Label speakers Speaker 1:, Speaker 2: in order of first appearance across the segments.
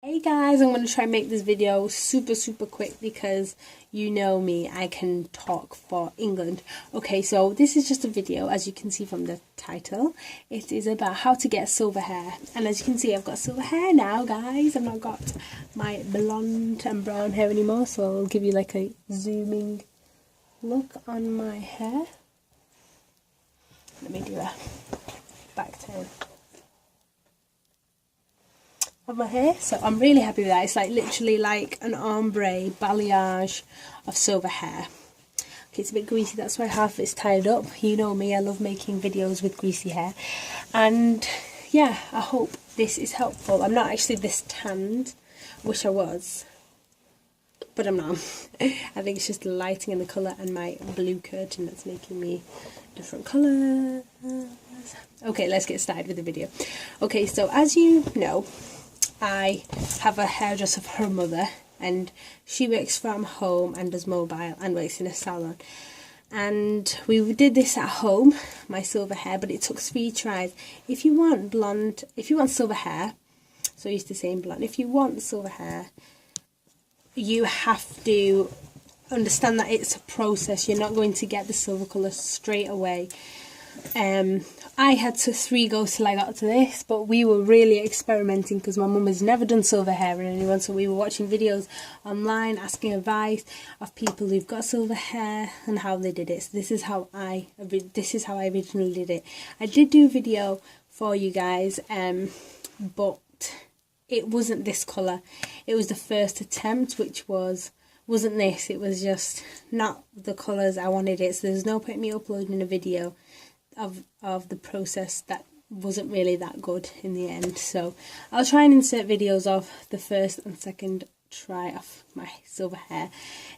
Speaker 1: Hey guys, I'm going to try and make this video super quick because you know me, I can talk for England. Okay, so this is just a video, as you can see from the title. It is about how to get silver hair. And as you can see, I've got silver hair now, guys. I've not got my blonde and brown hair anymore, so I'll give you like a zooming look on my hair. Let me do a back turn of my hair. So I'm really happy with that. It's like literally like an ombre balayage of silver hair. Okay, it's a bit greasy, that's why half of it's tied up. You know me, I love making videos with greasy hair. And yeah, I hope this is helpful. I'm not actually this tanned. Wish I was, but I'm not. I think it's just the lighting and the colour and my blue curtain that's making me different colours. Okay, let's get started with the video. Okay, so as you know, I have a hairdresser for her mother, and she works from home and does mobile and works in a salon. And we did this at home, my silver hair, but it took 3 tries. If you want blonde, if you want silver hair, so used to saying blonde, if you want silver hair, you have to understand that it's a process. You're not going to get the silver colour straight away. I had 3 goes till I got to this, but we were really experimenting because my mum has never done silver hair in anyone, so we were watching videos online, asking advice of people who've got silver hair and how they did it. So this is how I originally did it. I did do a video for you guys, but it wasn't this colour. It was the first attempt, which wasn't this. It was just not the colours I wanted it. So there's no point in me uploading a video of the process that wasn't really that good in the end. So I'll try and insert videos of the first and second try of my silver hair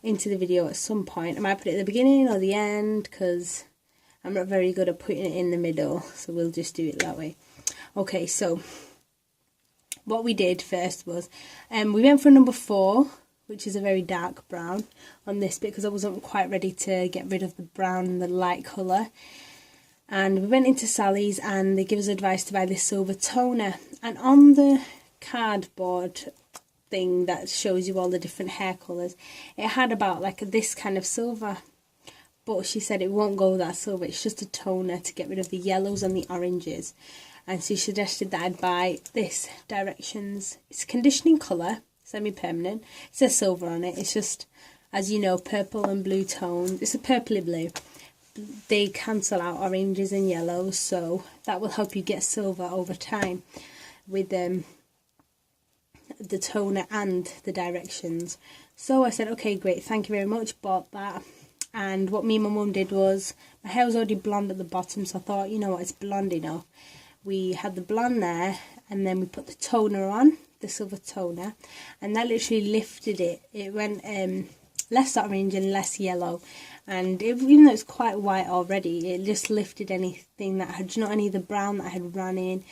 Speaker 1: into the video at some point. I might put it at the beginning or the end because I'm not very good at putting it in the middle, so we'll just do it that way. Okay, so what we did first was we went for number 4, which is a very dark brown on this bit because I wasn't quite ready to get rid of the brown and the light colour. And we went into Sally's and they give us advice to buy this silver toner. And on the cardboard thing that shows you all the different hair colours, it had about like this kind of silver. But she said it won't go that silver, it's just a toner to get rid of the yellows and the oranges. And she suggested that I'd buy this Directions. It's a conditioning colour, semi-permanent. It says silver on it. It's just, as you know, purple and blue tone. It's a purpley blue. They cancel out oranges and yellows, so that will help you get silver over time with the toner and the Directions. So I said, okay, great, thank you very much, bought that. And what me and my mum did was, my hair was already blonde at the bottom, so I thought, you know what, it's blonde enough. We had the blonde there, and then we put the toner on, the silver toner, and that literally lifted it. It went less orange and less yellow, and even though it's quite white already, it just lifted anything that had, not any of the brown that had run in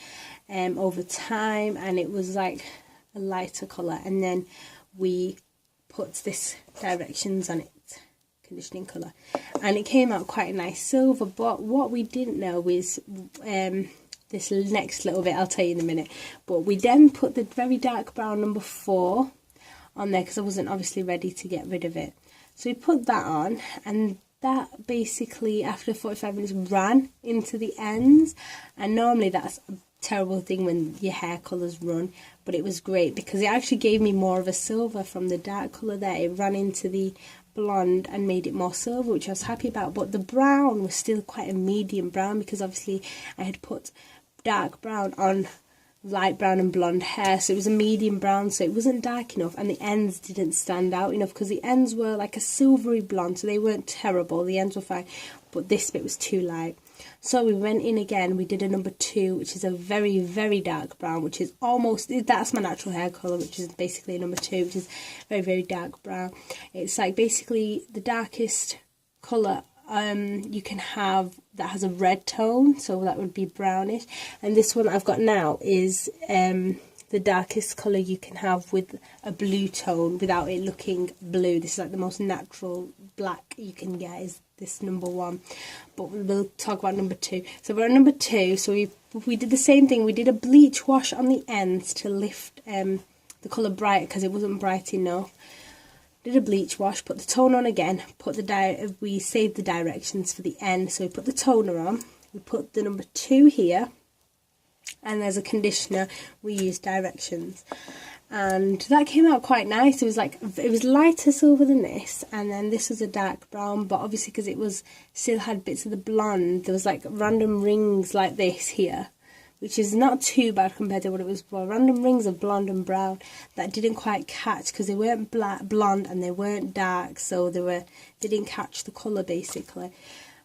Speaker 1: over time, and it was like a lighter colour. And then we put this Directions on it, conditioning colour, and it came out quite a nice silver. But what we didn't know was this next little bit, I'll tell you in a minute. But we then put the very dark brown number 4 on there because I wasn't obviously ready to get rid of it. So we put that on, and that basically after 45 minutes ran into the ends. And normally that's a terrible thing when your hair colours run, but it was great because it actually gave me more of a silver from the dark colour there. It ran into the blonde and made it more silver, which I was happy about. But the brown was still quite a medium brown because obviously I had put dark brown on light brown and blonde hair, so it was a medium brown, so it wasn't dark enough, and the ends didn't stand out enough because the ends were like a silvery blonde, so they weren't terrible, the ends were fine, but this bit was too light. So we went in again, we did a number 2, which is a very dark brown, which is almost, that's my natural hair colour, which is basically a number 2, which is very dark brown. It's like basically the darkest colour you can have that has a red tone, so that would be brownish. And this one I've got now is the darkest colour you can have with a blue tone without it looking blue. This is like the most natural black you can get, is this number 1, but we'll talk about number 2. So we're on number 2, so we did the same thing. We did a bleach wash on the ends to lift the the colour bright because it wasn't bright enough. Did a bleach wash, put the toner on again, we saved the directions for the end, so we put the toner on, we put the number 2 here, and as a conditioner we used directions, and that came out quite nice. It was lighter silver than this, and then this was a dark brown, but obviously because it was still had bits of the blonde, there was like random rings like this here, which is not too bad compared to what it was before. Random rings of blonde and brown that didn't quite catch because they weren't blonde and they weren't dark, so they didn't catch the colour basically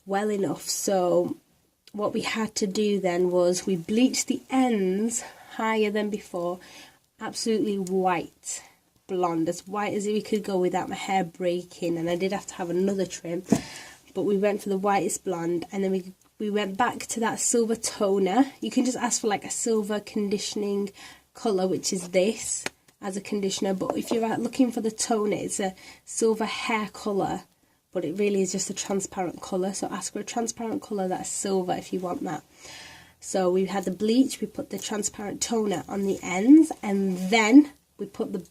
Speaker 1: well enough. So what we had to do then was we bleached the ends higher than before, absolutely white blonde, as white as we could go without my hair breaking, and I did have to have another trim, but we went for the whitest blonde, and then we went back to that silver toner. You can just ask for like a silver conditioning colour, which is this, as a conditioner, but if you're looking for the toner, it's a silver hair colour, but it really is just a transparent colour, so ask for a transparent colour that's silver if you want that. So we had the bleach, we put the transparent toner on the ends, and then we put the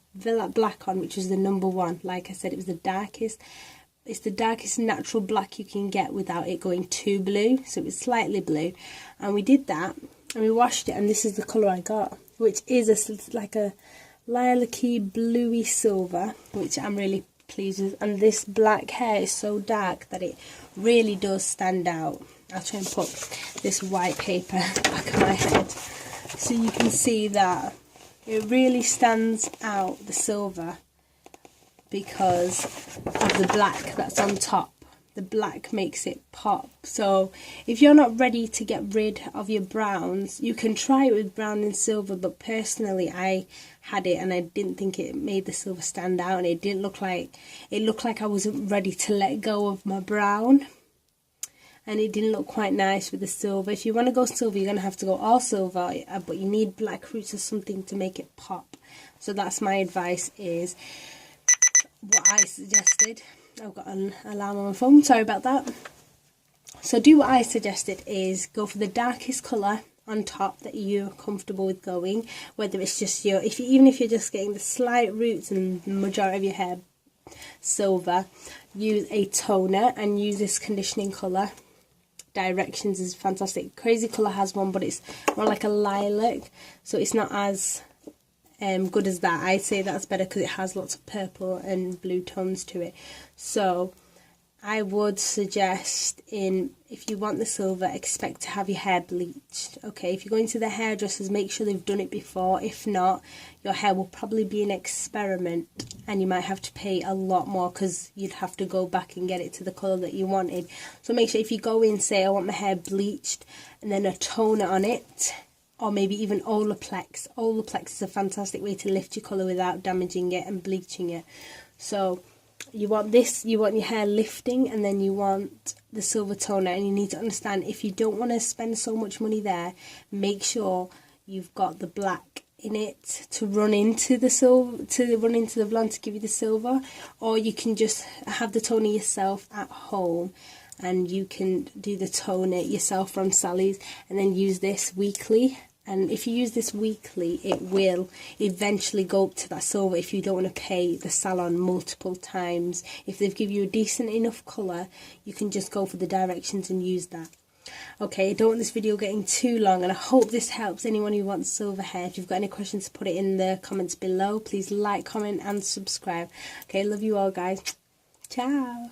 Speaker 1: black on, which was the number 1. Like I said, it was the darkest. It's the darkest natural black you can get without it going too blue, so it was slightly blue. And we did that, and we washed it, and this is the colour I got, which is like a lilac-y, bluey silver, which I'm really pleased with. And this black hair is so dark that it really does stand out. I'll try and put this white paper back of my head so you can see that it really stands out, the silver, because of the black that's on top. The black makes it pop. So if you're not ready to get rid of your browns, you can try it with brown and silver, but personally I had it and I didn't think it made the silver stand out, and it looked like I wasn't ready to let go of my brown, and it didn't look quite nice with the silver. If you want to go silver, you're going to have to go all silver, but you need black roots or something to make it pop. So that's my advice, is what I suggested. I've got an alarm on my phone, sorry about that. So do what I suggested, is go for the darkest colour on top that you're comfortable with going, whether it's just even if you're just getting the slight roots and the majority of your hair silver, use a toner and use this conditioning colour. Directions is fantastic. Crazy Colour has one, but it's more like a lilac, so it's not as good as that. I'd say that's better because it has lots of purple and blue tones to it. So I would suggest, if you want the silver, expect to have your hair bleached. Okay, if you're going to the hairdressers, make sure they've done it before. If not, your hair will probably be an experiment, and you might have to pay a lot more because you'd have to go back and get it to the colour that you wanted. So make sure if you go in, say I want my hair bleached, and then a toner on it, or maybe even Olaplex. Olaplex is a fantastic way to lift your colour without damaging it and bleaching it. So you want your hair lifting, and then you want the silver toner, and you need to understand, if you don't want to spend so much money there, make sure you've got the black in it to run into the silver, the blonde to give you the silver, or you can just have the toner yourself at home, and you can do the toner yourself from Sally's, and then use this weekly. And if you use this weekly, it will eventually go up to that silver if you don't want to pay the salon multiple times. If they've given you a decent enough colour, you can just go for the directions and use that. Okay, I don't want this video getting too long, and I hope this helps anyone who wants silver hair. If you've got any questions, put it in the comments below. Please like, comment and subscribe. Okay, love you all guys. Ciao.